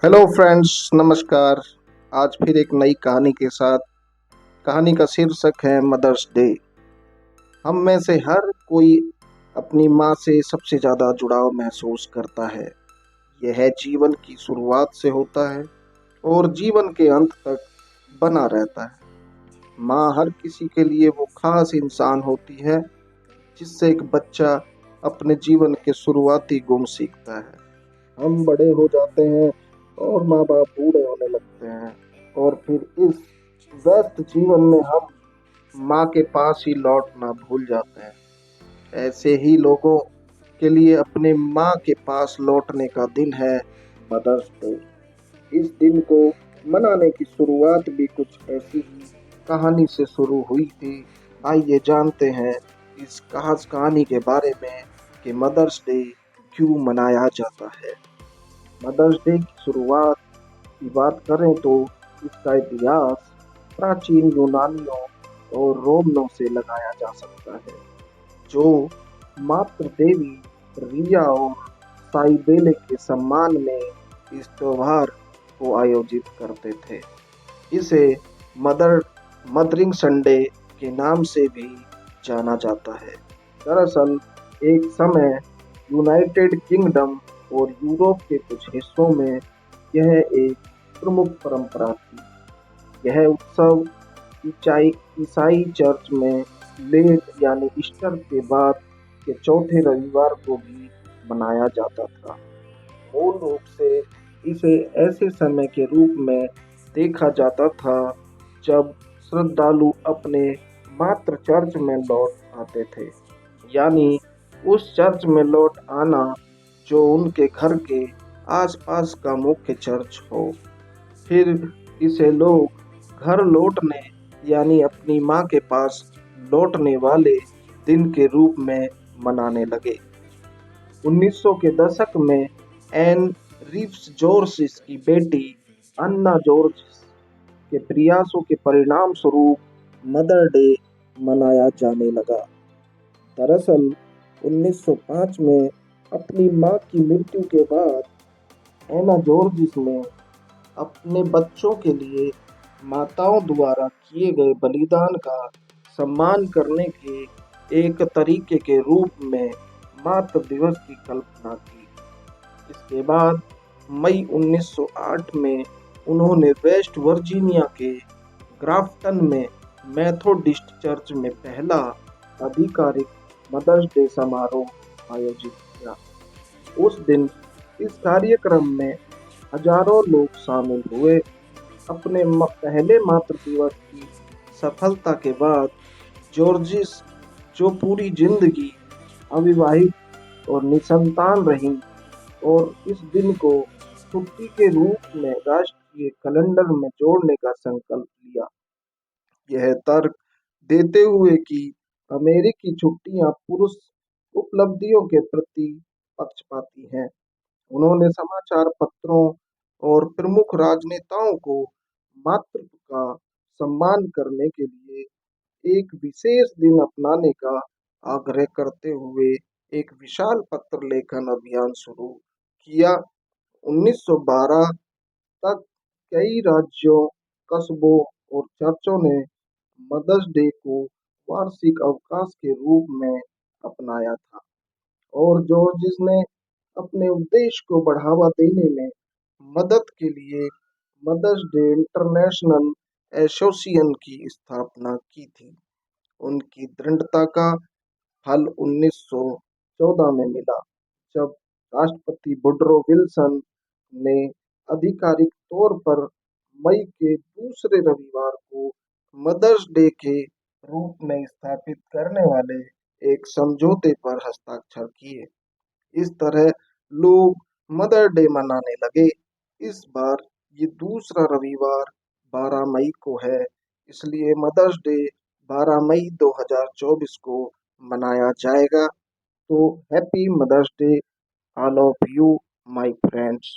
Hello friends, नमस्कार। आज फिर एक नई कहानी के साथ। कहानी का शीर्षक है मदर्स डे। हम में से हर कोई अपनी माँ से सबसे ज़्यादा जुड़ाव महसूस करता है। यह जीवन की शुरुआत से होता है और जीवन के अंत तक बना रहता है। माँ हर किसी के लिए वो खास इंसान होती है जिससे एक बच्चा अपने जीवन के शुरुआती गुण सीखता है। हम बड़े हो जाते हैं और माँ बाप बूढ़े होने लगते हैं, और फिर इस व्यस्त जीवन में हम माँ के पास ही लौटना भूल जाते हैं। ऐसे ही लोगों के लिए अपने माँ के पास लौटने का दिन है मदर्स डे। इस दिन को मनाने की शुरुआत भी कुछ ऐसी ही कहानी से शुरू हुई थी। आइए जानते हैं इस खास कहानी के बारे में कि मदर्स डे क्यों मनाया जाता है। मदर्स डे की शुरुआत की बात करें तो इसका इतिहास प्राचीन यूनानियों और रोमनों से लगाया जा सकता है, जो मातृ देवी रिया और साइबेले के सम्मान में इस त्योहार को आयोजित करते थे। इसे मदर मदरिंग संडे के नाम से भी जाना जाता है। दरअसल एक समय यूनाइटेड किंगडम और यूरोप के कुछ हिस्सों में यह एक प्रमुख परंपरा थी। यह उत्सव ईसाई ईसाई चर्च में लेट यानी ईस्टर के बाद के चौथे रविवार को भी मनाया जाता था। मूल रूप से इसे ऐसे समय के रूप में देखा जाता था जब श्रद्धालु अपने मातृ चर्च में लौट आते थे, यानी उस चर्च में लौट आना जो उनके घर के आसपास का मुख्य चर्च हो। फिर इसे लोग घर लौटने यानी अपनी माँ के पास लौटने वाले दिन के रूप में मनाने लगे। 1900 के दशक में एन रिव्स जॉर्जिस की बेटी अन्ना जॉर्जिस के प्रयासों के परिणाम स्वरूप मदर डे मनाया जाने लगा। दरअसल 1905 में अपनी माँ की मृत्यु के बाद एना जॉर्जिस ने अपने बच्चों के लिए माताओं द्वारा किए गए बलिदान का सम्मान करने के एक तरीके के रूप में मातृ दिवस की कल्पना की। इसके बाद मई 1908 में उन्होंने वेस्ट वर्जीनिया के ग्राफ्टन में मेथोडिस्ट चर्च में पहला आधिकारिक मदर्स डे समारोह आयोजित किया। उस दिन इस कार्यक्रम में हजारों लोग शामिल हुए। अपने पहले मातृ दिवस की सफलता के बाद जॉर्जिस, जो पूरी जिंदगी अविवाहित और निसंतान रहीं, और इस दिन को छुट्टी के रूप में राष्ट्रीय कैलेंडर में जोड़ने का संकल्प लिया। यह तर्क देते हुए कि अमेरिकी छुट्टियां पुरुष उपलब्धियों के प्रति पक्षपाती हैं, उन्होंने समाचार पत्रों और प्रमुख राजनेताओं को मातृत्व का सम्मान करने के लिए एक विशेष दिन अपनाने का आग्रह करते हुए एक विशाल पत्र लेखन अभियान शुरू किया। 1912 तक कई राज्यों, कस्बों और चर्चों ने मदर्स डे को वार्षिक अवकाश के रूप में अपनाया था, और जॉर्जिस ने अपने उद्देश्य को बढ़ावा देने में मदद के लिए मदर्स डे इंटरनेशनल एसोसिएशन की स्थापना की थी। उनकी दृढ़ता का फल 1914 में मिला, जब राष्ट्रपति वुडरो विल्सन ने आधिकारिक तौर पर मई के दूसरे रविवार को मदर्स डे के रूप में स्थापित करने वाले एक समझौते पर हस्ताक्षर किए। इस तरह लोग मदर डे मनाने लगे। इस बार ये दूसरा रविवार 12 मई को है, इसलिए मदर्स डे 12 मई 2024 को मनाया जाएगा। तो happy Mother's Day all of you my friends.